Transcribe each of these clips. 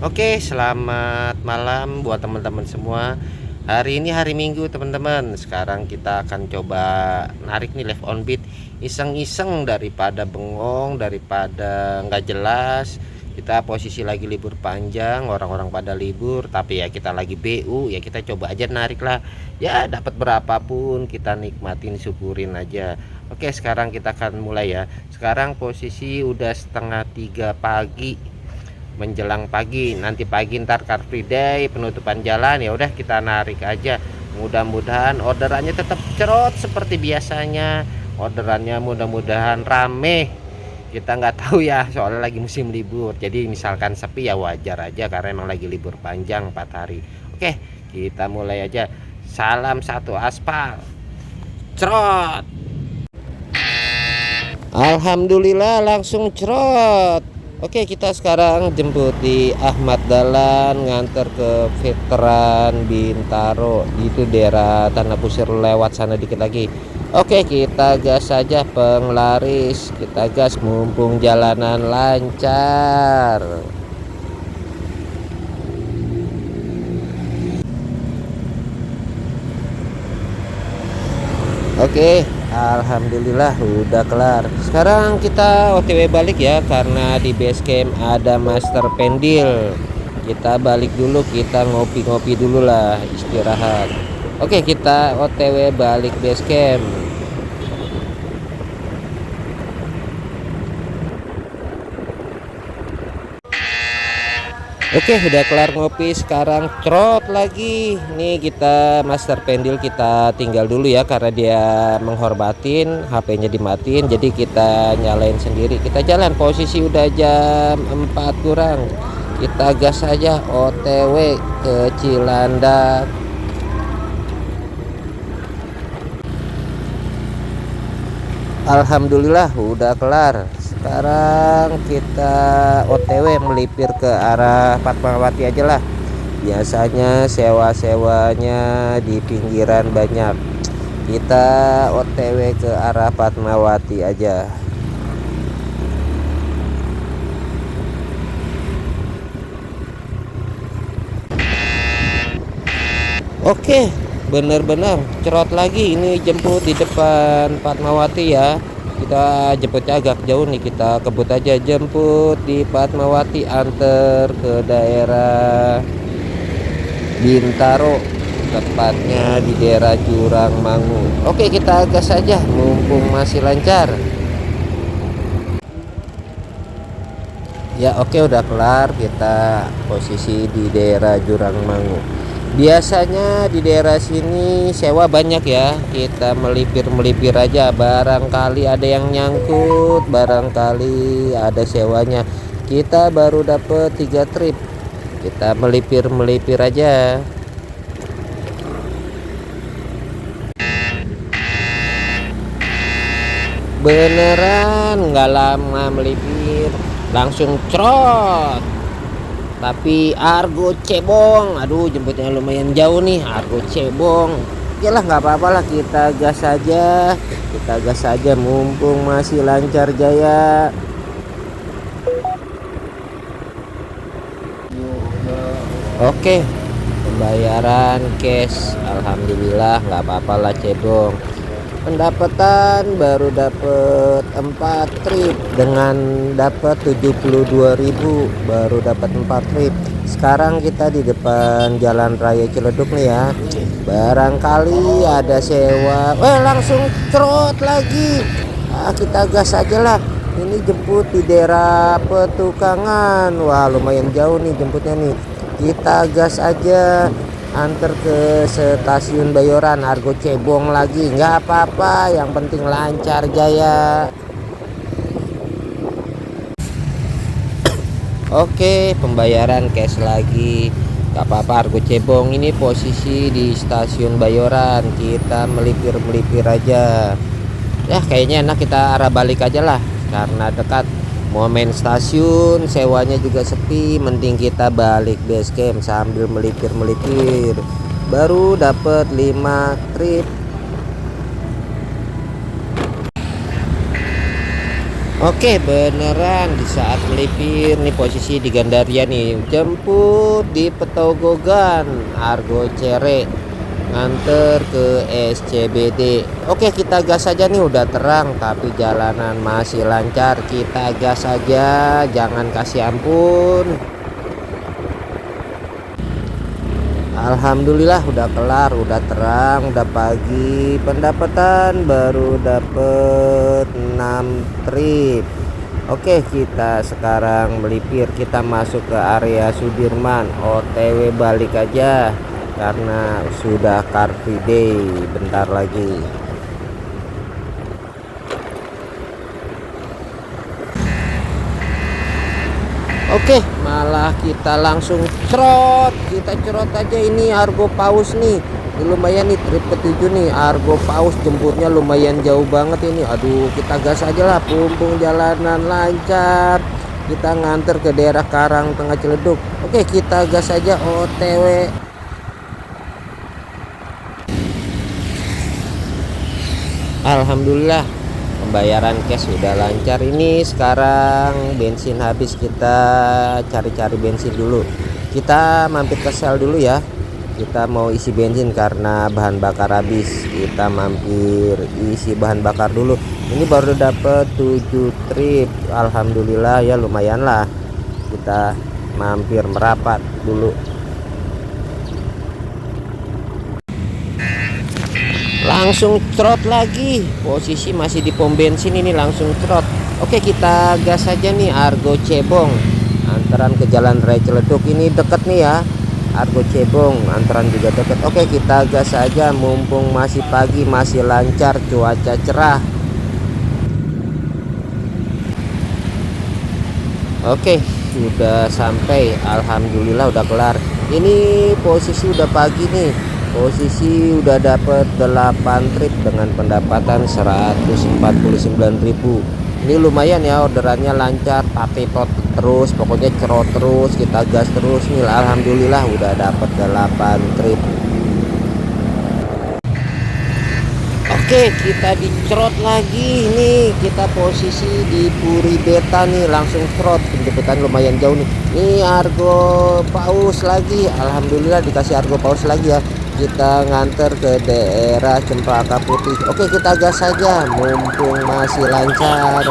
Oke, selamat malam buat teman-teman semua. Hari ini hari Minggu, teman-teman. Sekarang kita akan coba narik nih live on beat. Iseng-iseng daripada bengong, daripada nggak jelas. Kita posisi lagi libur panjang, orang-orang pada libur, tapi ya kita lagi BU, ya kita coba aja narik lah. Ya, dapat berapapun kita nikmatin, syukurin aja. Oke, sekarang kita akan mulai ya. Sekarang posisi udah setengah 3 pagi menjelang pagi. Nanti pagi ntar Car Free Day, penutupan jalan, ya udah kita narik aja. Mudah-mudahan orderannya tetap cerot seperti biasanya. Orderannya mudah-mudahan rame. Kita nggak tahu ya, soalnya lagi musim libur. Jadi misalkan sepi ya wajar aja karena emang lagi libur panjang 4 hari. Oke, kita mulai aja. Salam satu aspal. Cerot. Alhamdulillah langsung cerot. Oke, kita sekarang jemput di Ahmad Dahlan, nganter ke Veteran Bintaro, itu daerah Tanah Kusir, lewat sana dikit lagi. Oke, kita gas saja penglaris, kita gas mumpung jalanan lancar. Oke, alhamdulillah udah kelar. Sekarang kita OTW balik ya, karena di base camp ada master pendil. Kita balik dulu, kita ngopi-ngopi dulu lah, istirahat. Oke, kita OTW balik base camp. Oke, udah kelar ngopi, sekarang trot lagi. Nih kita master pendil kita tinggal dulu ya, karena dia menghormatin, HP-nya dimatiin, jadi kita nyalain sendiri. Kita jalan, posisi udah jam 4 kurang. Kita gas aja OTW ke Cilandak. Alhamdulillah udah kelar. Sekarang kita OTW melipir ke arah Fatmawati aja lah. Biasanya sewa-sewanya di pinggiran banyak. Kita OTW ke arah Fatmawati aja. Oke, bener-bener cerot lagi. Ini jemput di depan Fatmawati ya. Kita jemputnya agak jauh nih, kita kebut aja jemput di Fatmawati, anter ke daerah Bintaro, tepatnya di daerah Jurang Mangu. Oke, kita gas saja mumpung masih lancar. Ya oke, udah kelar. Kita posisi di daerah Jurang Mangu. Biasanya di daerah sini sewa banyak ya. Kita melipir-melipir aja, barangkali ada yang nyangkut, barangkali ada sewanya. Kita baru dapet 3 trip. Kita melipir-melipir aja. Beneran nggak lama melipir, langsung cerot. Tapi Argo cebong, aduh jemputnya lumayan jauh nih, Argo cebong. Oke lah, nggak apa-apa lah, kita gas aja, kita gas aja mumpung masih lancar jaya. Oke, pembayaran cash, alhamdulillah nggak apa-apa lah cebong. Pendapatan baru dapat 4 trip dengan dapat 72.000, baru dapat 4 trip. Sekarang kita di depan Jalan Raya Ciledug nih ya. Barangkali ada sewa. Langsung trot lagi. Kita gas aja lah. Ini jemput di daerah Petukangan. Wah, lumayan jauh nih jemputnya nih. Kita gas aja, antar ke stasiun Bayoran. Argo cebong lagi, nggak apa-apa, yang penting lancar jaya. Oke, pembayaran cash lagi, nggak apa-apa. Argo cebong ini posisi di stasiun Bayoran. Kita melipir-melipir aja ya, kayaknya enak kita arah balik aja lah karena dekat. Mau main stasiun, sewanya juga sepi, mending kita balik base camp sambil melipir-melipir. Baru dapat 5 trip. Oke, beneran di saat melipir nih posisi di Gandaria nih, jemput di Petogogan Argo Cere, nganter ke SCBD. Oke, kita gas aja nih, udah terang tapi jalanan masih lancar. Kita gas aja, jangan kasih ampun. Alhamdulillah udah kelar, udah terang, udah pagi. Pendapatan baru dapet 6 trip. Oke, kita sekarang melipir, kita masuk ke area Sudirman, OTW balik aja karena sudah Car Free Day bentar lagi. Oke, malah kita langsung cerot. Kita cerot aja ini Argo Paus nih. Ini lumayan nih trip ke-7 nih. Argo Paus jemputnya lumayan jauh banget ini. Aduh, kita gas aja lah. Pumpung jalanan lancar. Kita nganter ke daerah Karang Tengah Ciledug. Oke, kita gas aja OTW. Alhamdulillah pembayaran cash sudah lancar. Ini sekarang bensin habis, kita cari-cari bensin dulu. Kita mampir ke sel dulu ya, kita mau isi bensin karena bahan bakar habis. Kita mampir isi bahan bakar dulu. Ini baru dapat 7 trip. Alhamdulillah ya, lumayan lah. Kita mampir merapat dulu. Langsung trot lagi, posisi masih di pom bensin ini, langsung trot. Oke, kita gas aja nih Argo Cebong, antaran ke Jalan Raya Ciledug. Ini deket nih ya, Argo Cebong antaran juga deket. Oke, kita gas aja mumpung masih pagi, masih lancar, cuaca cerah. Oke, sudah sampai, alhamdulillah udah kelar. Ini posisi udah pagi nih, posisi udah dapet 8 trip dengan pendapatan 149.000. Ini lumayan ya, orderannya lancar, tapi terus pokoknya cerot terus, kita gas terus nih. Alhamdulillah udah dapet 8 trip. Oke, kita dicerot lagi nih. Kita posisi di Puri Beta nih, langsung cerot. Penjemputan lumayan jauh nih. Ini Argo Paus lagi. Alhamdulillah dikasih Argo Paus lagi ya. Kita nganter ke daerah Cempaka Putih. Oke, kita gas saja mumpung masih lancar.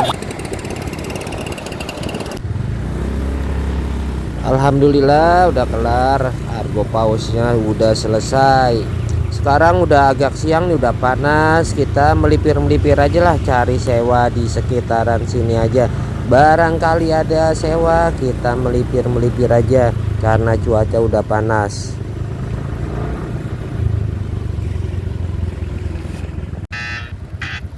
Alhamdulillah udah kelar, Argo Pausnya udah selesai. Sekarang udah agak siang nih, udah panas. Kita melipir-melipir aja lah, cari sewa di sekitaran sini aja. Barangkali ada sewa, kita melipir-melipir aja karena cuaca udah panas.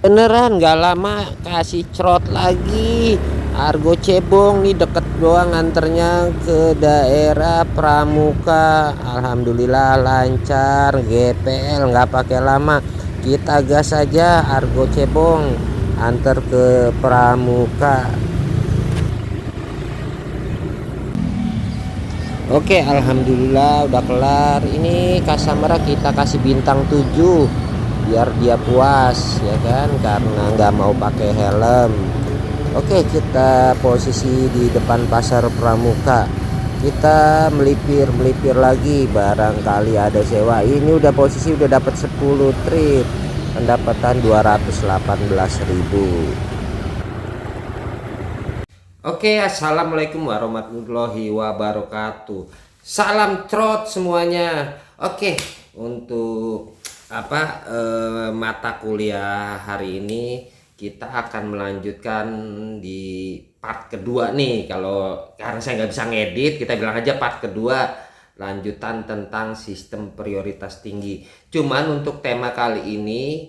Beneran gak lama kasih cerot lagi. Argo Cebong nih deket doang, nganternya ke daerah Pramuka. Alhamdulillah lancar, GPL nggak pakai lama. Kita gas aja Argo Cebong antar ke Pramuka. Oke, alhamdulillah udah kelar. Ini customer kita kasih bintang 7 biar dia puas ya kan, karena nggak mau pakai helm. Oke, kita posisi di depan pasar Pramuka. Kita melipir lagi, barangkali ada sewa. Ini udah posisi udah dapat 10 trip. Pendapatan 218.000. Oke, assalamualaikum warahmatullahi wabarakatuh. Salam trot semuanya. Oke, untuk mata kuliah hari ini kita akan melanjutkan di part kedua nih. Kalau karena saya nggak bisa ngedit, kita bilang aja part kedua, lanjutan tentang sistem prioritas tinggi. Cuman untuk tema kali ini,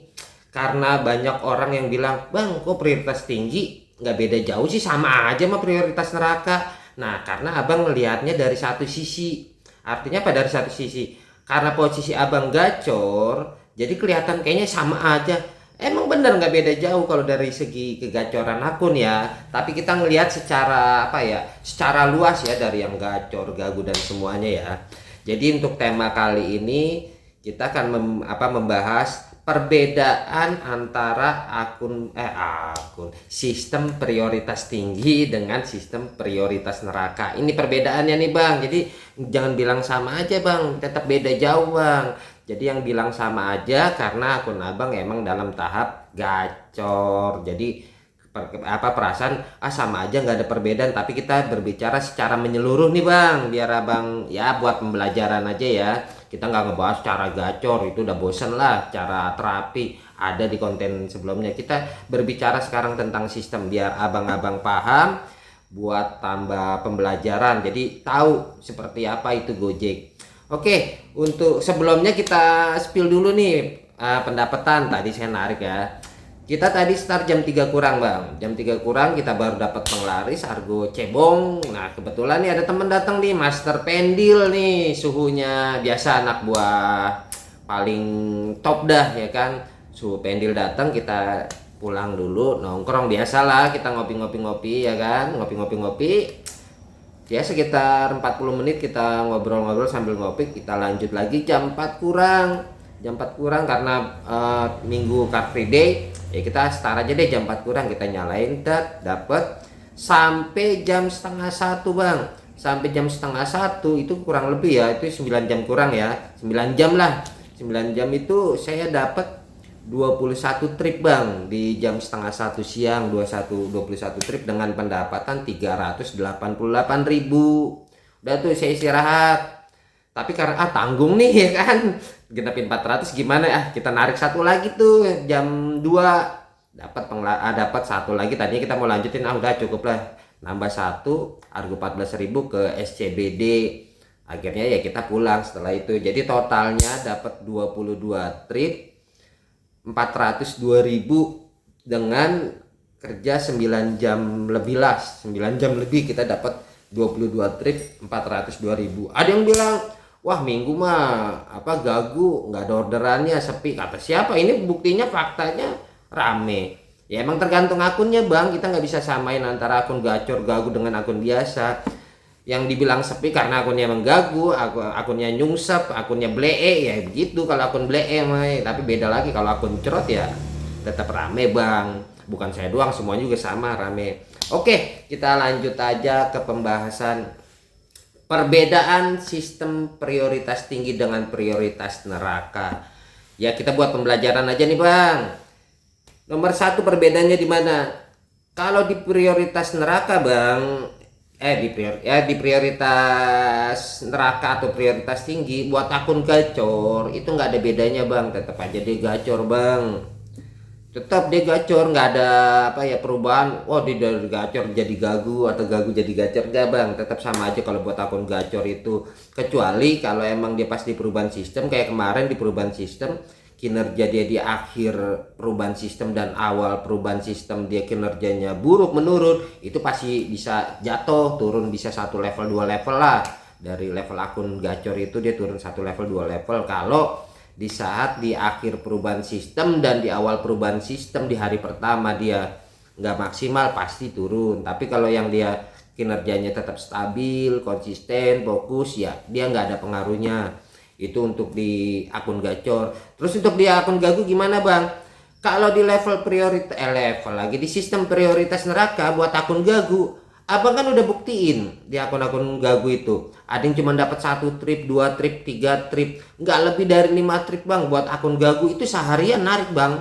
karena banyak orang yang bilang, bang kok prioritas tinggi nggak beda jauh sih, sama aja sama prioritas neraka. Nah, karena abang ngelihatnya dari satu sisi. Artinya apa dari satu sisi? Karena posisi abang gacor, jadi kelihatan kayaknya sama aja. Emang bener nggak beda jauh kalau dari segi kegacoran akun ya. Tapi kita ngelihat secara secara luas ya, dari yang gacor, gagu dan semuanya ya. Jadi untuk tema kali ini kita akan membahas perbedaan antara sistem prioritas tinggi dengan sistem prioritas neraka. Ini perbedaannya nih Bang. Jadi jangan bilang sama aja Bang, tetap beda jauh Bang. Jadi yang bilang sama aja karena akun Abang emang dalam tahap gacor. Jadi perasaan sama aja nggak ada perbedaan, tapi kita berbicara secara menyeluruh nih Bang, biar Abang ya buat pembelajaran aja ya. Kita nggak ngebahas cara gacor, itu udah bosen lah. Cara terapi ada di konten sebelumnya. Kita berbicara sekarang tentang sistem biar abang-abang paham, buat tambah pembelajaran, jadi tahu seperti apa itu Gojek. Oke, untuk sebelumnya kita spill dulu nih pendapatan. Tadi saya narik ya, kita tadi start jam 3 kurang Bang, jam 3 kurang kita baru dapat penglaris Argo cebong. Nah kebetulan nih ada temen datang nih, Master Pendil nih, suhunya biasa anak buah paling top dah ya kan. Suhu Pendil datang, kita pulang dulu nongkrong biasalah, kita ngopi-ngopi ya kan, ngopi-ngopi ya sekitar 40 menit kita ngobrol-ngobrol sambil ngopi. Kita lanjut lagi jam 4 kurang karena minggu Car Free Day ya, kita start aja deh jam 4 kurang, kita nyalain dapat sampai jam setengah 1 Bang. Sampai jam setengah 1 itu kurang lebih ya, itu 9 jam kurang ya, 9 jam lah. 9 jam itu saya dapat 21 trip Bang di jam setengah 1 siang, 21 trip dengan pendapatan 388.000. Udah tuh saya istirahat. Tapi karena tanggung nih ya kan, genapin 400 gimana kita narik satu lagi tuh jam 2 dapat satu lagi. Tadinya kita mau lanjutin, udah cukup lah, nambah satu Argo 14.000 ke SCBD. Akhirnya ya kita pulang setelah itu. Jadi totalnya dapat 22 trip 402.000 dengan kerja 9 jam lebih lah. 9 jam lebih kita dapat 22 trip 402.000. Ada yang bilang, wah minggu mah gagu, nggak ada orderannya, sepi. Kata siapa? Ini buktinya, faktanya rame. Ya emang tergantung akunnya Bang, kita nggak bisa samain antara akun gacor gagu dengan akun biasa. Yang dibilang sepi karena akunnya emang gagu, akunnya nyungsep, akunnya blee, ya begitu kalau akun blee mah. Tapi beda lagi kalau akun cerot ya tetap rame Bang. Bukan saya doang, semuanya juga sama rame. Oke, kita lanjut aja ke pembahasan perbedaan sistem prioritas tinggi dengan prioritas neraka. Ya kita buat pembelajaran aja nih Bang. Nomor 1 perbedaannya di mana? Kalau di prioritas neraka Bang, di prioritas neraka atau prioritas tinggi buat akun gacor itu nggak ada bedanya Bang, tetap aja dia gacor Bang. Tetap dia gacor, nggak ada perubahan. Dia dari gacor jadi gagu atau gagu jadi gacor, enggak Bang, tetap sama aja kalau buat akun gacor itu. Kecuali kalau emang dia pas di perubahan sistem, kayak kemarin di perubahan sistem kinerja dia di akhir perubahan sistem dan awal perubahan sistem dia kinerjanya buruk menurun, itu pasti bisa jatuh, turun bisa 1 level 2 level lah. Dari level akun gacor itu dia turun 1 level 2 level kalau di saat di akhir perubahan sistem dan di awal perubahan sistem di hari pertama dia nggak maksimal, pasti turun. Tapi kalau yang dia kinerjanya tetap stabil, konsisten, fokus, ya dia nggak ada pengaruhnya. Itu untuk di akun gacor. Terus untuk di akun gagu gimana Bang? Kalau di level prioritas lagi di sistem prioritas neraka buat akun gagu, Abang kan udah buktiin di akun-akun gagu itu ada yang cuma dapat 1 trip, 2 trip, 3 trip, nggak lebih dari 5 trip Bang. Buat akun gagu itu seharian narik Bang.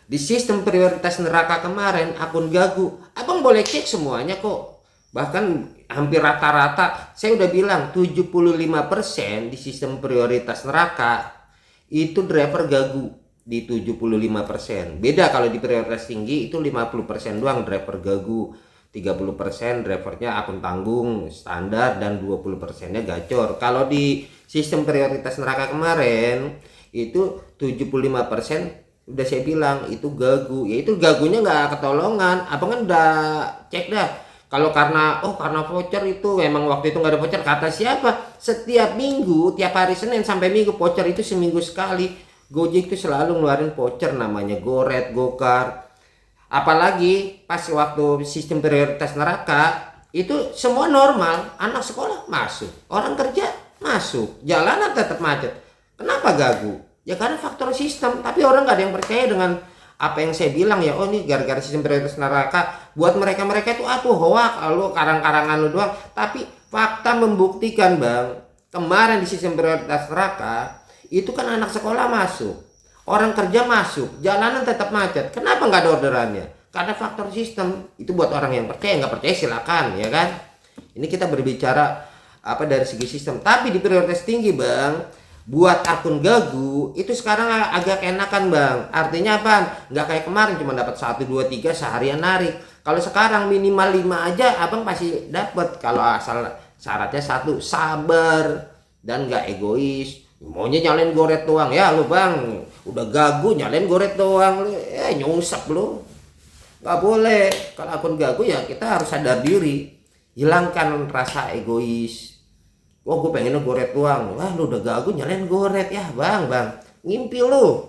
Di sistem prioritas neraka kemarin akun gagu, Abang boleh cek semuanya kok. Bahkan hampir rata-rata saya udah bilang 75% di sistem prioritas neraka itu driver gagu di 75%. Beda kalau di prioritas tinggi itu 50% doang driver gagu, 30% drivernya akun tanggung standar dan 20%-nya gacor. Kalau di sistem prioritas neraka kemarin itu 75% udah saya bilang itu gagu. Ya itu gagunya nggak ketolongan. Abang kan udah cek dah. Kalau karena voucher itu emang waktu itu nggak ada voucher, kata siapa? Setiap minggu, tiap hari Senin sampai Minggu, voucher itu seminggu sekali. Gojek itu selalu ngeluarin voucher namanya Goret, Gokar. Apalagi pas waktu sistem prioritas neraka itu semua normal, anak sekolah masuk, orang kerja masuk, jalanan tetap macet. Kenapa gagu? Ya karena faktor sistem. Tapi orang nggak ada yang percaya dengan apa yang saya bilang ya. Oh, ini gara-gara sistem prioritas neraka. Buat mereka-mereka itu hoak, lu karang-karangan lu doang. Tapi fakta membuktikan bang, kemarin di sistem prioritas neraka itu kan anak sekolah masuk, orang kerja masuk, jalanan tetap macet. Kenapa nggak ada orderannya? Karena faktor sistem. Itu buat orang yang percaya, nggak percaya silakan ya kan. Ini kita berbicara apa dari segi sistem. Tapi di prioritas tinggi bang, buat akun gagu itu sekarang agak enakan bang. Artinya apa? Nggak kayak kemarin cuma dapat 1, 2, 3 seharian narik. Kalau sekarang minimal 5 aja abang pasti dapat. Kalau asal syaratnya satu, sabar dan nggak egois. Maunya nyalain goret doang ya lu bang. Udah gagu nyalain goret doang lu, nyungsep lu. Nggak boleh. Kalau akun gagu ya kita harus sadar diri, hilangkan rasa egois. Oh, gue pengennya goret doang. Wah, lu udah gagu nyalain goret ya bang. Ngimpi lu.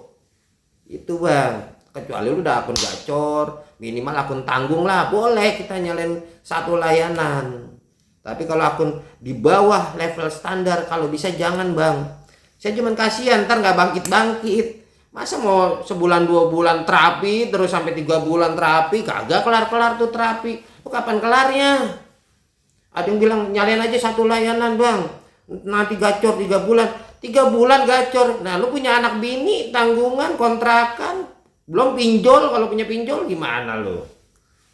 Itu bang. Kecuali lu udah akun gacor, minimal akun tanggung lah, boleh kita nyalain satu layanan. Tapi kalau akun di bawah level standar, kalau bisa jangan bang. Saya cuman kasihan ntar nggak bangkit. Masa mau sebulan 2 bulan terapi terus sampai 3 bulan terapi, kagak kelar tuh terapi. Lu kapan kelarnya? Ada yang bilang nyalain aja satu layanan bang, nanti gacor 3 bulan. 3 bulan gacor. Nah lu punya anak bini, tanggungan, kontrakan, belum pinjol. Kalau punya pinjol gimana lu?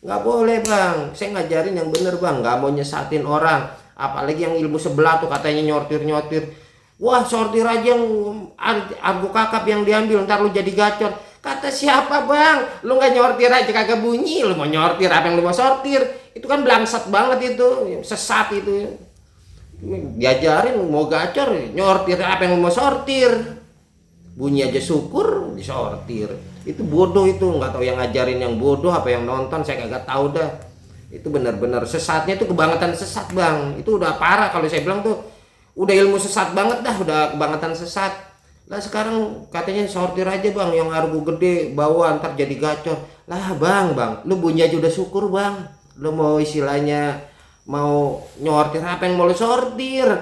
Nggak boleh bang. Saya ngajarin yang bener bang, nggak mau nyesatin orang. Apalagi yang ilmu sebelah tuh katanya nyortir. Wah, sortir aja yang argo kakap yang diambil, ntar lu jadi gacor. Kata siapa bang? Lu nggak nyortir aja kagak bunyi. Lu mau nyortir apa yang lu mau sortir? Itu kan blangsat banget itu, sesat itu. Diajarin mau gacor, nyortir apa yang lu mau sortir. Bunyi aja syukur disortir. Itu bodoh itu, nggak tahu yang ngajarin yang bodoh apa yang nonton, saya kagak tahu dah. Itu benar-benar sesatnya itu kebangetan sesat bang. Itu udah parah kalau saya bilang tuh. Udah ilmu sesat banget dah, udah kebangetan sesat. Lah sekarang katanya sortir aja bang, yang argo gede bawa ntar jadi gacor. Lah bang, lu bunyi aja udah syukur bang. Lu mau istilahnya mau nyortir apa yang mau lu sortir?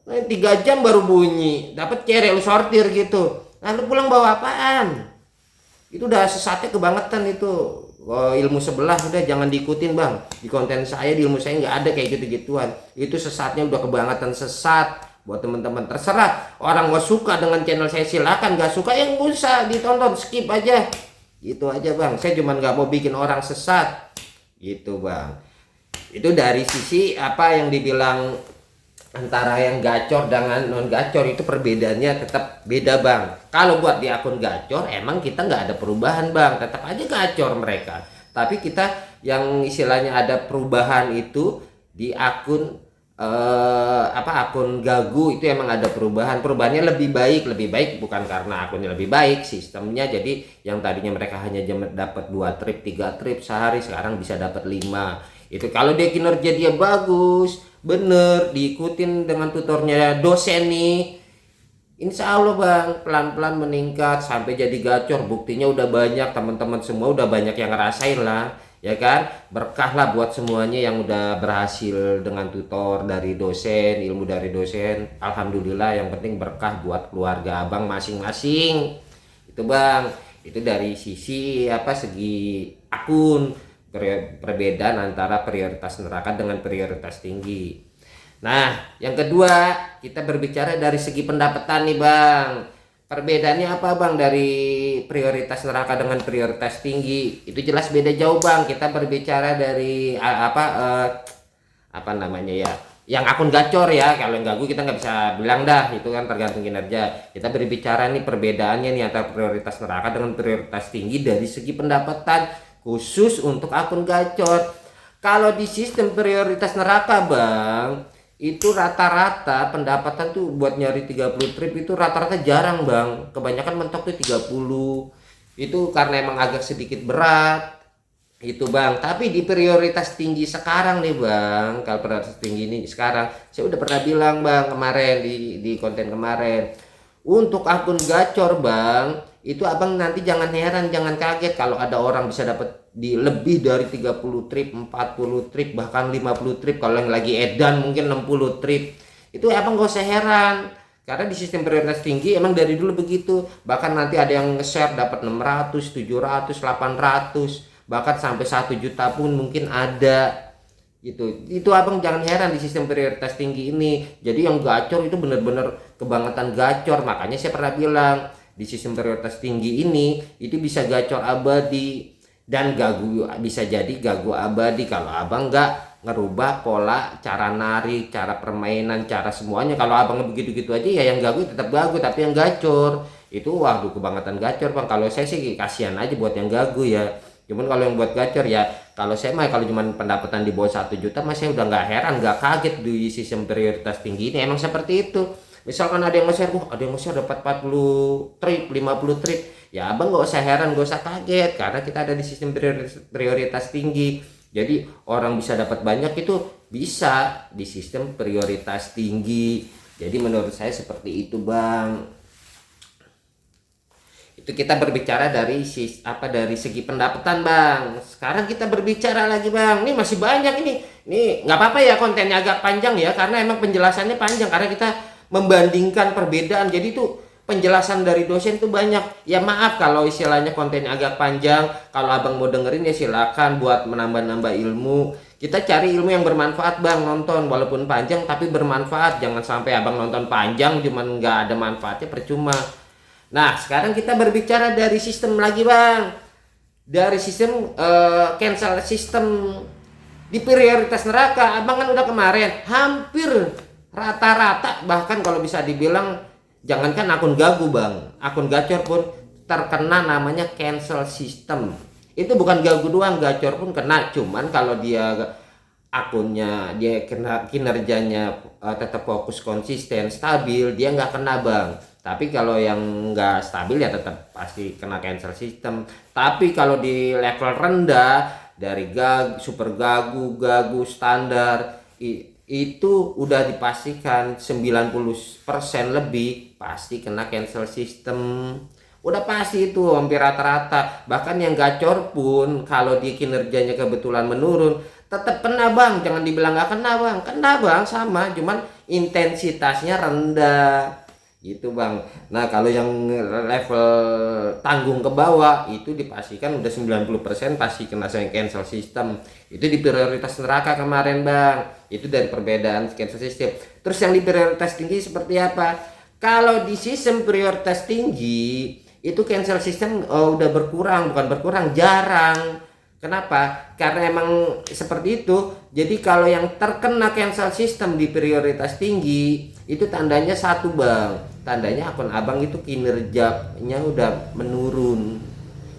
3 jam baru bunyi, dapat cere lu sortir gitu. Lalu pulang bawa apaan? Itu udah sesatnya kebangetan itu. Ilmu sebelah udah jangan diikutin bang. Di konten saya, di ilmu saya nggak ada kayak gitu-gituan. Itu sesatnya udah kebangetan sesat. Buat teman-teman terserah, orang gak suka dengan channel saya silakan, gak suka yang nggak usah ditonton, skip aja. Gitu aja bang. Saya cuma nggak mau bikin orang sesat. Gitu bang. Itu dari sisi apa yang dibilang antara yang gacor dengan non gacor, itu perbedaannya tetap beda bang. Kalau buat di akun gacor emang kita nggak ada perubahan bang, tetap aja gacor mereka. Tapi kita yang istilahnya ada perubahan itu di akun akun gagu itu emang ada perubahannya lebih baik bukan karena akunnya lebih baik, sistemnya. Jadi yang tadinya mereka hanya dapat 2 trip 3 trip sehari, sekarang bisa dapat 5. Itu kalau dia kinerja dia bagus, bener diikutin dengan tutornya dosen nih, insya Allah bang pelan-pelan meningkat sampai jadi gacor. Buktinya udah banyak, teman-teman semua udah banyak yang ngerasain lah ya kan. Berkah lah buat semuanya yang udah berhasil dengan tutor dari dosen, ilmu dari dosen. Alhamdulillah, yang penting berkah buat keluarga abang masing-masing. Itu bang, itu dari sisi segi akun, perbedaan antara prioritas neraka dengan prioritas tinggi. Nah yang kedua, kita berbicara dari segi pendapatan nih bang. Perbedaannya apa bang dari prioritas neraka dengan prioritas tinggi? Itu jelas beda jauh bang. Kita berbicara dari yang akun gacor ya. Kalau yang gagu kita nggak bisa bilang dah, itu kan tergantung kinerja. Kita berbicara nih perbedaannya nih antara prioritas neraka dengan prioritas tinggi dari segi pendapatan, khusus untuk akun gacor. Kalau di sistem prioritas neraka bang, itu rata-rata pendapatan tuh buat nyari 30 trip itu rata-rata jarang bang. Kebanyakan mentok tuh 30. Itu karena emang agak sedikit berat itu bang. Tapi di prioritas tinggi sekarang nih bang, kalau prioritas tinggi ini sekarang, saya udah pernah bilang bang kemarin di konten kemarin, untuk akun gacor bang, itu abang nanti jangan heran, jangan kaget kalau ada orang bisa dapat di lebih dari 30 trip, 40 trip, bahkan 50 trip. Kalau yang lagi edan mungkin 60 trip. Itu abang gak usah heran. Karena di sistem prioritas tinggi emang dari dulu begitu. Bahkan nanti ada yang nge-share dapat 600, 700, 800, bahkan sampai 1 juta pun mungkin ada. Itu abang jangan heran di sistem prioritas tinggi ini. Jadi yang gacor itu bener-bener kebangetan gacor. Makanya saya pernah bilang di sistem prioritas tinggi ini itu bisa gacor abadi dan gagu, bisa jadi gagu abadi kalau abang nggak ngerubah pola cara narik, cara permainan, cara semuanya. Kalau abang begitu-gitu aja ya yang gagu tetap gagu, tapi yang gacor itu waduh kebangetan gacor bang. Kalau saya sih kasihan aja buat yang gagu ya. Cuman kalau yang buat gacor ya, kalau saya mah kalau cuman pendapatan di bawah 1 juta mas saya udah nggak heran, nggak kaget di sistem prioritas tinggi ini emang seperti itu. Misalkan ada yang nge-share, ada yang nge-share dapat 40 trip, 50 trip, ya abang nggak usah heran, nggak usah kaget karena kita ada di sistem prioritas tinggi. Jadi orang bisa dapat banyak itu bisa di sistem prioritas tinggi. Jadi menurut saya seperti itu bang. Itu kita berbicara dari segi pendapatan bang. Sekarang kita berbicara lagi bang. Ini masih banyak ini. Ini nggak apa-apa ya kontennya agak panjang ya karena emang penjelasannya panjang karena kita membandingkan perbedaan. Jadi itu penjelasan dari dosen tuh banyak. Ya maaf kalau istilahnya kontennya agak panjang. Kalau abang mau dengerin ya silakan buat menambah-nambah ilmu. Kita cari ilmu yang bermanfaat bang, nonton walaupun panjang tapi bermanfaat. Jangan sampai abang nonton panjang cuman nggak ada manfaatnya, percuma. Nah sekarang kita berbicara dari sistem lagi bang. Dari sistem cancel system di prioritas neraka. Abang kan udah kemarin hampir rata-rata, bahkan kalau bisa dibilang jangankan akun gagu bang, akun gacor pun terkena namanya cancel system. Itu bukan gagu doang, gacor pun kena. Cuman kalau dia akunnya dia kena kinerjanya tetap fokus, konsisten, stabil, dia nggak kena bang. Tapi kalau yang nggak stabil ya tetap pasti kena cancel system. Tapi kalau di level rendah dari super gagu, gagu standar itu udah dipastikan 90% lebih pasti kena cancel system. Udah pasti itu hampir rata-rata. Bahkan yang gacor pun kalau dia kinerjanya kebetulan menurun tetap kena bang. Jangan dibilang nggak kena bang, kena bang sama, cuman intensitasnya rendah gitu bang. Nah kalau yang level tanggung ke bawah itu dipastikan udah 90% pasti kena cancel system. Itu di prioritas neraka kemarin bang. Itu dari perbedaan cancel system. Terus yang di prioritas tinggi seperti apa? Kalau di sistem prioritas tinggi itu cancel system udah berkurang, bukan berkurang, jarang. Kenapa? Karena emang seperti itu. Jadi kalau yang terkena cancel system di prioritas tinggi itu tandanya satu bang, tandanya akun abang itu kinerjanya udah menurun.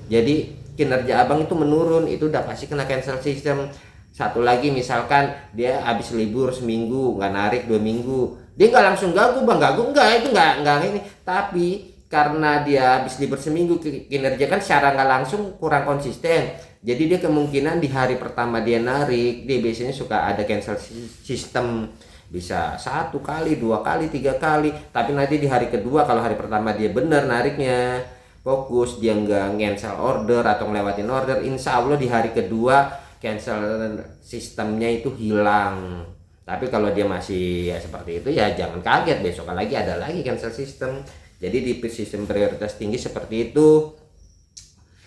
Jadi kinerja abang itu menurun, itu udah pasti kena cancel system. Satu lagi misalkan dia habis libur seminggu nggak narik, 2 minggu, dia nggak langsung gagu bang, gagu enggak, itu enggak ini. Tapi karena dia habis libur seminggu, kinerja kan secara nggak langsung kurang konsisten. Jadi dia kemungkinan di hari pertama dia narik, dia biasanya suka ada cancel system. Bisa 1 kali, 2 kali, 3 kali. Tapi nanti di hari kedua kalau hari pertama dia bener nariknya, fokus, dia nggak cancel order atau ngelewatin order, insya Allah di hari kedua cancel sistemnya itu hilang. Tapi kalau dia masih ya seperti itu ya jangan kaget, besok lagi ada lagi cancel system. Jadi di sistem prioritas tinggi seperti itu,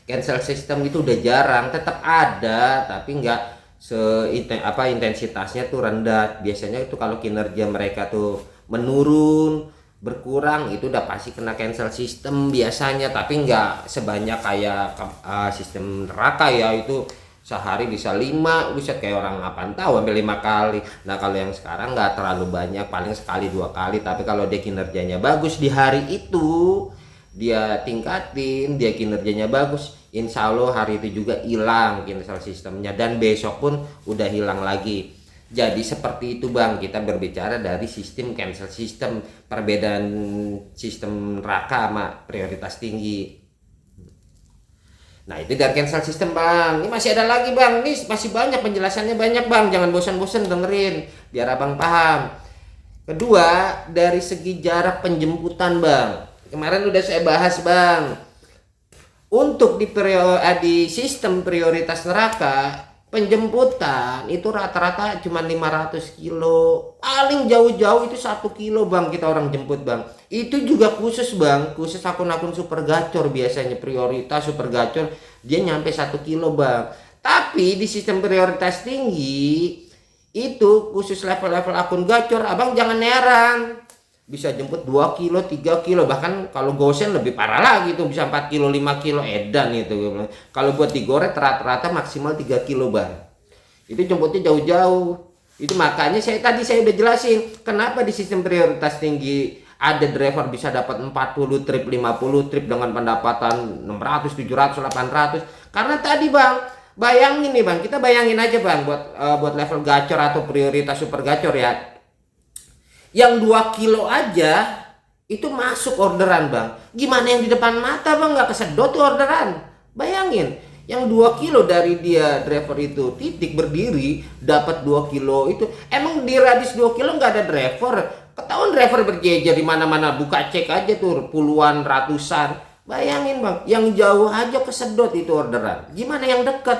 cancel system itu udah jarang, tetap ada tapi nggak intensitasnya tuh rendah. Biasanya itu kalau kinerja mereka tuh menurun, berkurang, itu udah pasti kena cancel system biasanya. Tapi nggak sebanyak kayak sistem neraka ya, itu sehari bisa 5, bisa kayak orang apaan tahu sampai 5 kali. Nah kalau yang sekarang nggak terlalu banyak, paling sekali 2 kali. Tapi kalau dia kinerjanya bagus di hari itu, dia tingkatin, dia kinerjanya bagus, insya Allah hari itu juga hilang cancel sistemnya dan besok pun udah hilang lagi. Jadi seperti itu bang, kita berbicara dari sistem cancel system, perbedaan sistem neraka sama prioritas tinggi. Nah itu dari cancel system bang. Ini masih ada lagi bang, ini masih banyak penjelasannya, banyak bang, jangan bosan-bosan dengerin biar abang paham. Kedua, dari segi jarak penjemputan bang, kemarin udah saya bahas bang. Untuk di sistem prioritas neraka penjemputan itu rata-rata cuma 500 kilo, paling jauh-jauh itu 1 kilo bang, kita orang jemput bang. Itu juga khusus bang, khusus akun-akun super gacor, biasanya prioritas super gacor dia nyampe 1 kilo bang. Tapi di sistem prioritas tinggi itu khusus level-level akun gacor, abang jangan heran, bisa jemput 2 kilo 3 kilo, bahkan kalau gosen lebih parah lagi tuh, bisa 4 kilo 5 kilo edan itu. Kalau buat digoreng rata-rata maksimal 3 kilo bang, itu jemputnya jauh-jauh. Itu makanya tadi saya udah jelasin kenapa di sistem prioritas tinggi ada driver bisa dapat 40 trip 50 trip dengan pendapatan 600 700 800, karena tadi bang, bayangin nih bang, kita bayangin aja bang, buat level gacor atau prioritas super gacor ya, yang 2 kilo aja itu masuk orderan bang. Gimana yang di depan mata bang, nggak kesedot tuh orderan. Bayangin, yang 2 kilo dari dia driver itu titik berdiri dapat 2 kilo itu. Emang di radius 2 kilo nggak ada driver? Ketahuan driver berjejer di mana-mana, buka cek aja tuh puluhan ratusan. Bayangin bang, yang jauh aja kesedot itu orderan. Gimana yang dekat?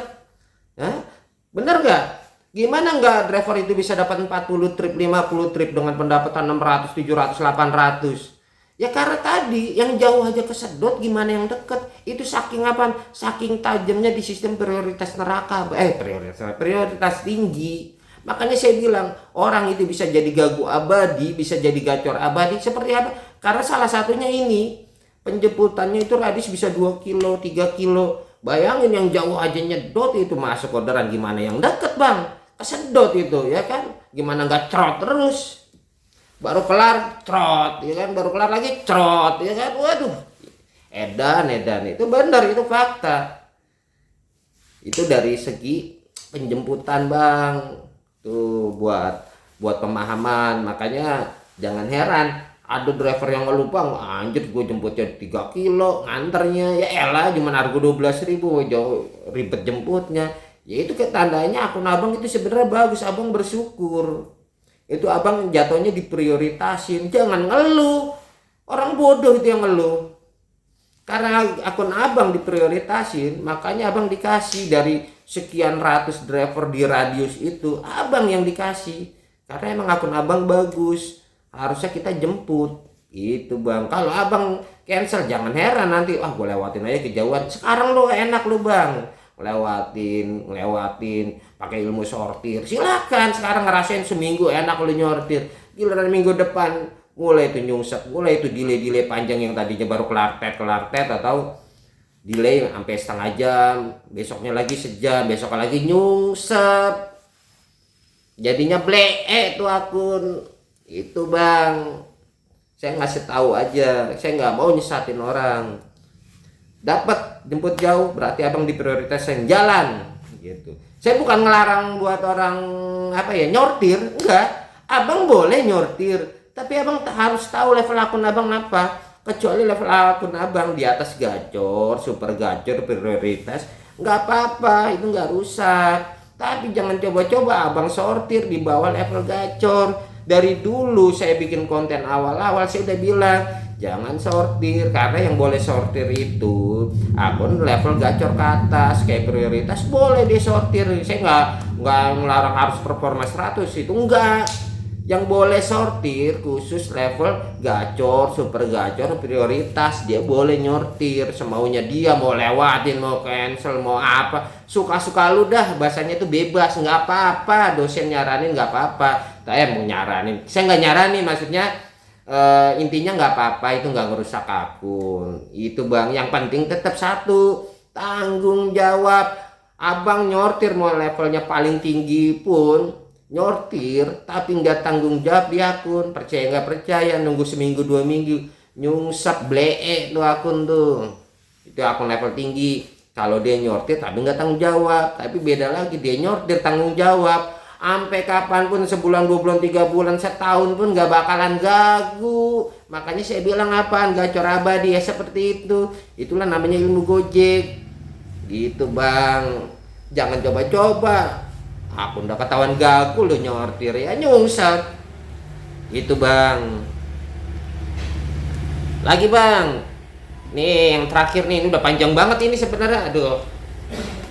Bener nggak? Gimana nggak driver itu bisa dapat 40 trip 50 trip dengan pendapatan 600 700 800? Ya karena tadi yang jauh aja kesedot, gimana yang deket? Itu saking apa? Saking tajamnya di sistem prioritas neraka, prioritas tinggi. Makanya saya bilang orang itu bisa jadi gagu abadi, bisa jadi gacor abadi. Seperti apa? Karena salah satunya ini, penjemputannya itu radius bisa 2 kilo 3 kilo. Bayangin yang jauh aja nyedot itu masuk orderan, gimana yang deket bang? Kesedot itu ya kan, gimana nggak cerot terus, baru kelar cerot ya kan, baru kelar lagi cerot ya kan. Waduh, edan itu benar, itu fakta. Itu dari segi penjemputan bang, tuh buat pemahaman. Makanya jangan heran ada driver yang ngeluh bang, anjir gue jemputnya 3 kilo nganternya, ya elah cuman harga 12.000, jauh ribet jemputnya. Ya itu tandanya akun abang itu sebenarnya bagus, abang bersyukur. Itu abang jatuhnya diprioritasin. Jangan ngeluh, orang bodoh itu yang ngeluh. Karena akun abang diprioritasin, makanya abang dikasih dari sekian ratus driver di radius itu, abang yang dikasih. Karena emang akun abang bagus, harusnya kita jemput. Itu bang, kalau abang cancel jangan heran nanti, gue lewatin aja kejauhan. Sekarang lo enak lo bang, ngelewatin pakai ilmu sortir, silakan sekarang ngerasain seminggu enak lu nyortir. Giliran minggu depan mulai itu nyungsep, mulai itu delay panjang yang tadinya baru kelar tet atau delay sampai setengah jam, besoknya lagi sejam, besok lagi nyungsep, jadinya blee tuh akun. Itu bang, saya ngasih tahu aja, saya nggak mau nyesatin orang. Dapat jemput jauh berarti abang diprioritaskan jalan gitu. Saya bukan ngelarang buat orang nyortir, enggak. Abang boleh nyortir, tapi abang harus tahu level akun abang apa. Kecuali level akun abang di atas gacor, super gacor, prioritas, nggak apa-apa, itu nggak rusak. Tapi jangan coba-coba abang sortir di bawah level gacor. Dari dulu saya bikin konten awal-awal saya udah bilang jangan sortir, karena yang boleh sortir itu akun level gacor ke atas kayak prioritas boleh disortir. Saya nggak ngelarang harus performa 100, itu enggak. Yang boleh sortir khusus level gacor, super gacor, prioritas, dia boleh nyortir semaunya dia, mau lewatin, mau cancel, mau apa, suka-suka lu dah. Bahasanya itu bebas, nggak apa-apa. Dosen nyaranin nggak apa-apa. Saya mau nyaranin, saya nggak nyaranin, maksudnya intinya nggak apa-apa, itu nggak ngerusak akun. Itu bang, yang penting tetap satu, tanggung jawab. Abang nyortir mau levelnya paling tinggi pun nyortir, tapi nggak tanggung jawab di akun. Percaya nggak percaya, nunggu seminggu 2 minggu nyungsep blee tuh akun tuh. Itu akun level tinggi. Kalau dia nyortir tapi nggak tanggung jawab. Tapi beda lagi, dia nyortir tanggung jawab. Sampai kapanpun, sebulan 2 bulan 3 bulan setahun pun nggak bakalan gagu. Makanya saya bilang apaan, gacor abadi ya seperti itu. Itulah namanya ilmu Gojek gitu bang. Jangan coba-coba, akun udah ketahuan gagu lo nyortir ya nyungsat. Itu bang. Lagi bang, nih yang terakhir nih, ini udah panjang banget ini sebenarnya. Aduh,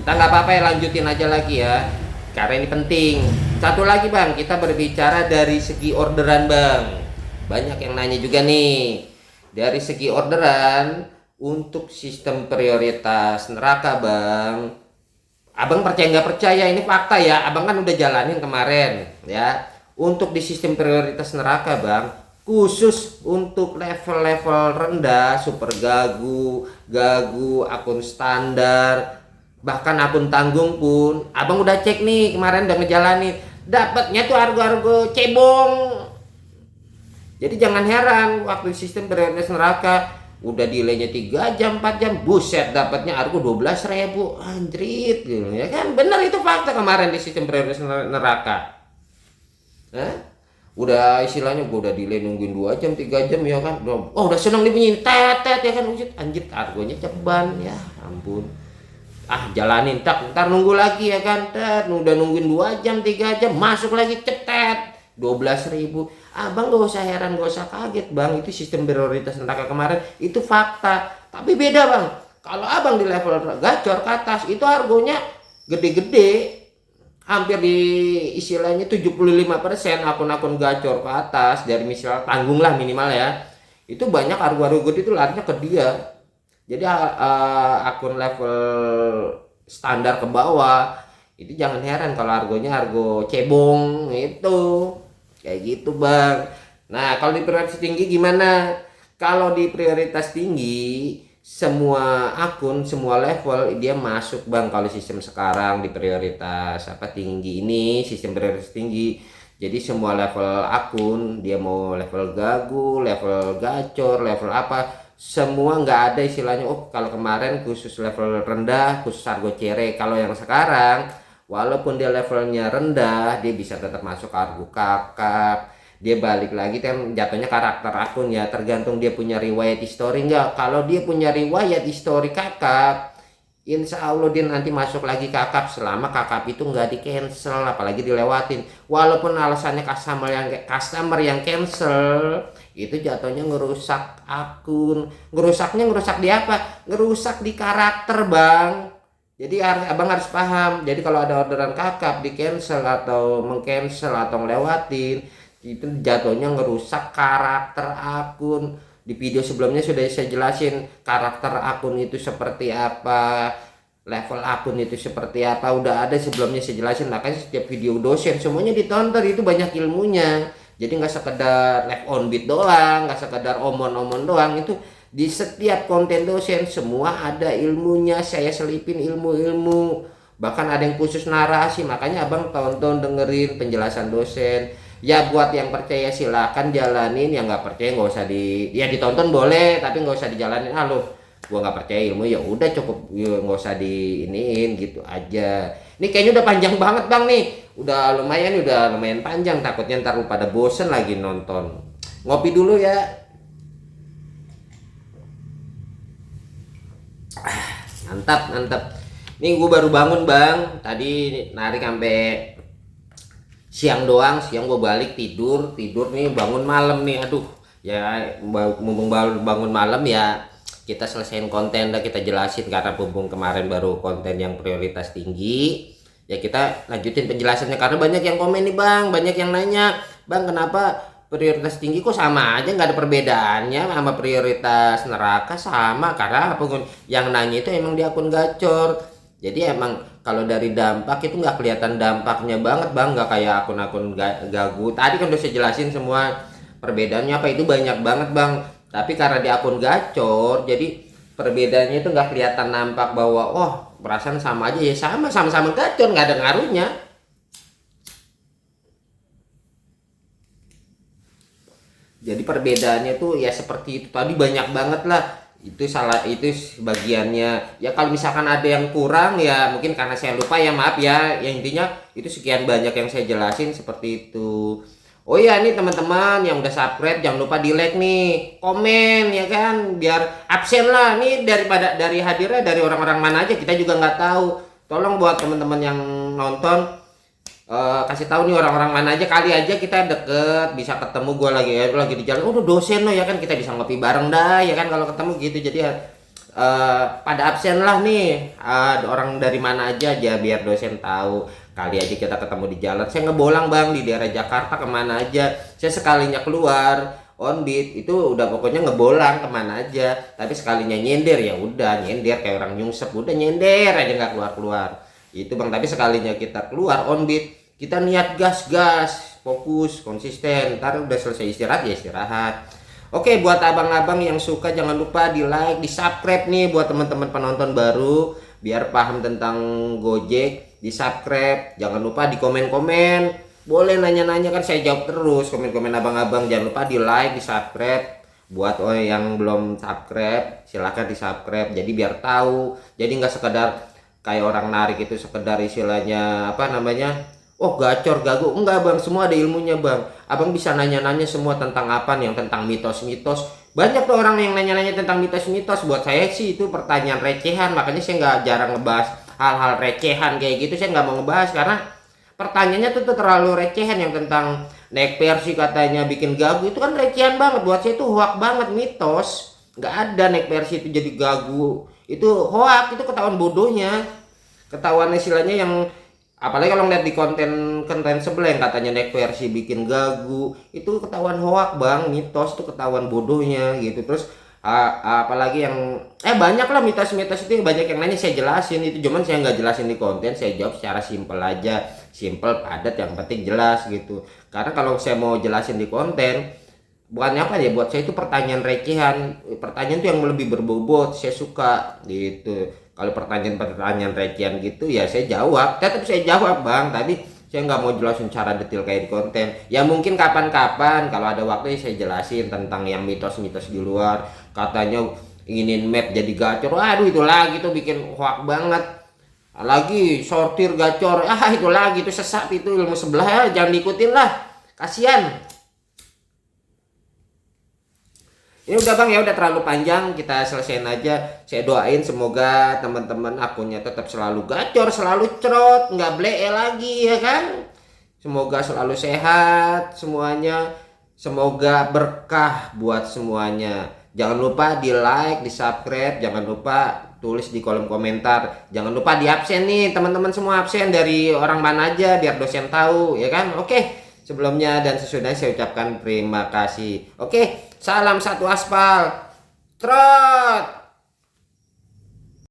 Kita nggak apa-apa ya, lanjutin aja lagi ya, karena ini penting. Satu lagi bang, kita berbicara dari segi orderan bang. Banyak yang nanya juga nih, dari segi orderan untuk sistem prioritas neraka bang. Abang percaya nggak percaya, ini fakta ya, abang kan udah jalanin kemarin ya. Untuk di sistem prioritas neraka bang, khusus untuk level-level rendah, super gagu, akun standar, bahkan akun tanggung pun abang udah cek nih kemarin, udah ngejalanin, dapatnya tuh harga-harga cebong. Jadi jangan heran waktu sistem prioritas neraka udah delaynya 3 jam 4 jam, buset dapatnya harga 12.000, anjrit gitu ya kan. Bener, itu fakta kemarin di sistem prioritas neraka. Udah istilahnya gue udah delay nungguin 2 jam 3 jam ya kan, udah seneng dibunyiin tetet ya kan, anjir harganya ceban ya ampun. Jalanin ntar nunggu lagi ya kan, udah nungguin 2 jam 3 jam masuk lagi cetet 12.000. Abang gak usah heran, gak usah kaget bang, itu sistem prioritas neraka kemarin, itu fakta. Tapi beda bang, kalau abang di level gacor ke atas itu harganya gede-gede, hampir di istilahnya 75% akun-akun gacor ke atas dari misal tanggung lah minimal ya, itu banyak harga-harga gede itu larinya ke dia. Jadi akun level standar ke bawah itu jangan heran kalau harganya harga cebong itu kayak gitu bang. Nah kalau di prioritas tinggi gimana? Kalau di prioritas tinggi semua akun, semua level dia masuk bang. Kalau sistem sekarang di prioritas tinggi ini, sistem prioritas tinggi, jadi semua level akun, dia mau level gagu, level gacor, level apa, semua nggak ada istilahnya kalau kemarin khusus level rendah, khusus harga cere. Kalau yang sekarang walaupun dia levelnya rendah, dia bisa tetap masuk harga kakap. Dia balik lagi kan jatuhnya karakter akun ya, tergantung dia punya riwayat histori enggak. Kalau dia punya riwayat histori kakap, insya Allah dia nanti masuk lagi kakap selama kakap itu nggak di cancel, apalagi dilewatin. Walaupun alasannya customer yang cancel, itu jatuhnya ngerusak akun. Ngerusak di apa? Ngerusak di karakter bang. Jadi abang harus paham. Jadi kalau ada orderan kakap di cancel atau mengcancel atau ngelewatin, itu jatuhnya ngerusak karakter akun. Di video sebelumnya sudah saya jelasin karakter akun itu seperti apa, level akun itu seperti apa, udah ada sebelumnya saya jelasin. Makanya setiap video dosen semuanya ditonton, itu banyak ilmunya. Jadi nggak sekedar live on beat doang, nggak sekedar omon-omon doang, itu di setiap konten dosen semua ada ilmunya. Saya selipin ilmu-ilmu, bahkan ada yang khusus narasi. Makanya abang tonton dengerin penjelasan dosen. Ya buat yang percaya silakan jalanin, yang nggak percaya nggak usah ditonton boleh, tapi nggak usah dijalanin. Gua nggak percaya ilmu, ya udah cukup, nggak usah diiniin gitu aja. Ini kayaknya udah panjang banget bang nih, udah lumayan panjang, takutnya ntar lu pada bosen lagi nonton. Ngopi dulu ya. Mantap. Nih gue baru bangun bang, tadi narik sampai siang doang, siang gue balik tidur nih, bangun malam nih. Aduh ya, mumpung baru bangun malam ya kita selesaiin konten, dah kita jelasin, karena mumpung kemarin baru konten yang prioritas tinggi ya, kita lanjutin penjelasannya. Karena banyak yang komen nih bang, banyak yang nanya, bang kenapa prioritas tinggi kok sama aja, nggak ada perbedaannya sama prioritas neraka? Sama, karena apa, yang nanya itu emang di akun gacor. Jadi emang kalau dari dampak itu nggak kelihatan dampaknya banget bang, nggak kayak akun-akun gagu. Tadi kan udah saya jelasin semua perbedaannya apa, itu banyak banget bang. Tapi karena di akun gacor, jadi perbedaannya itu nggak kelihatan nampak bahwa perasaan sama aja ya, sama-sama gacor, nggak ada ngaruhnya. Jadi perbedaannya tuh ya seperti itu tadi, banyak banget lah. Itu bagiannya ya. Kalau misalkan ada yang kurang ya mungkin karena saya lupa ya, maaf ya. Yang intinya itu sekian banyak yang saya jelasin seperti itu. Oh iya, nih teman-teman yang udah subscribe jangan lupa di like nih, komen ya kan, biar absen lah nih, dari hadirnya dari orang-orang mana aja kita juga nggak tahu. Tolong buat teman-teman yang nonton kasih tahu nih orang-orang mana aja, kali aja kita deket bisa ketemu. Gue lagi di jalan, udah dosen lo ya kan, kita bisa ngopi bareng dah ya kan kalau ketemu gitu. Jadi pada absen lah nih, orang dari mana aja biar dosen tahu. Kali aja kita ketemu di jalan, saya ngebolang bang di daerah Jakarta kemana aja, saya sekalinya keluar on beat itu udah pokoknya ngebolang kemana aja, tapi sekalinya nyender ya udah nyender kayak orang nyungsep, udah nyender aja nggak keluar itu bang. Tapi sekalinya kita keluar on beat, kita niat gas fokus konsisten, ntar udah selesai istirahat ya istirahat. Oke, buat abang-abang yang suka jangan lupa di like, di subscribe nih buat teman-teman penonton baru biar paham tentang Gojek. Di subscribe, jangan lupa di komen-komen, boleh nanya-nanya kan saya jawab terus komen-komen abang-abang. Jangan lupa di like, di subscribe. Buat yang belum subscribe silahkan di subscribe, jadi biar tahu, jadi nggak sekedar kayak orang narik itu sekedar istilahnya apa namanya, oh gacor gagu, enggak bang, semua ada ilmunya bang. Abang bisa nanya-nanya semua tentang apa nih, yang tentang mitos-mitos. Banyak tuh orang yang nanya-nanya tentang mitos-mitos, buat saya sih itu pertanyaan recehan, makanya saya nggak jarang ngebahas hal-hal recehan kayak gitu. Saya nggak mau ngebahas karena pertanyaannya tuh terlalu recehan. Yang tentang naik Persi katanya bikin gagu, itu kan recehan banget, buat saya itu hoak banget, mitos. Nggak ada naik Persi itu jadi gagu, itu hoak, itu ketahuan bodohnya, ketahuan istilahnya yang apalagi kalau ngeliat di konten sebelah yang katanya naik versi bikin gagu, itu ketahuan hoak bang, mitos, itu ketahuan bodohnya gitu. Terus apalagi yang banyak lah mitos-mitos itu, banyak yang nanya saya jelasin itu, cuman saya nggak jelasin di konten, saya jawab secara simpel aja, simpel padat yang penting jelas gitu. Karena kalau saya mau jelasin di konten bukannya apa ya, buat saya itu pertanyaan recehan, pertanyaan itu yang lebih berbobot, saya suka gitu. Kalau pertanyaan recehan gitu ya saya jawab, tetap saya jawab bang, tapi saya nggak mau jelasin cara detail kayak di konten. Ya mungkin kapan-kapan kalau ada waktu saya jelasin tentang yang mitos-mitos di luar, katanya inginin map jadi gacor, aduh itu lagi tuh bikin hoak banget. Lagi sortir gacor, itu lagi itu sesat, itu ilmu sebelah, jangan diikutin lah, kasihan. Ini udah bang ya, udah terlalu panjang, kita selesaiin aja. Saya doain semoga teman-teman akunnya tetap selalu gacor, selalu cerot, nggak blee lagi ya kan. Semoga selalu sehat semuanya, semoga berkah buat semuanya. Jangan lupa di like, di subscribe, jangan lupa tulis di kolom komentar, jangan lupa di absen nih teman-teman, semua absen dari orang mana aja biar dosen tahu ya kan. Oke, sebelumnya dan sesudahnya saya ucapkan terima kasih. Oke, salam satu aspal. Trot.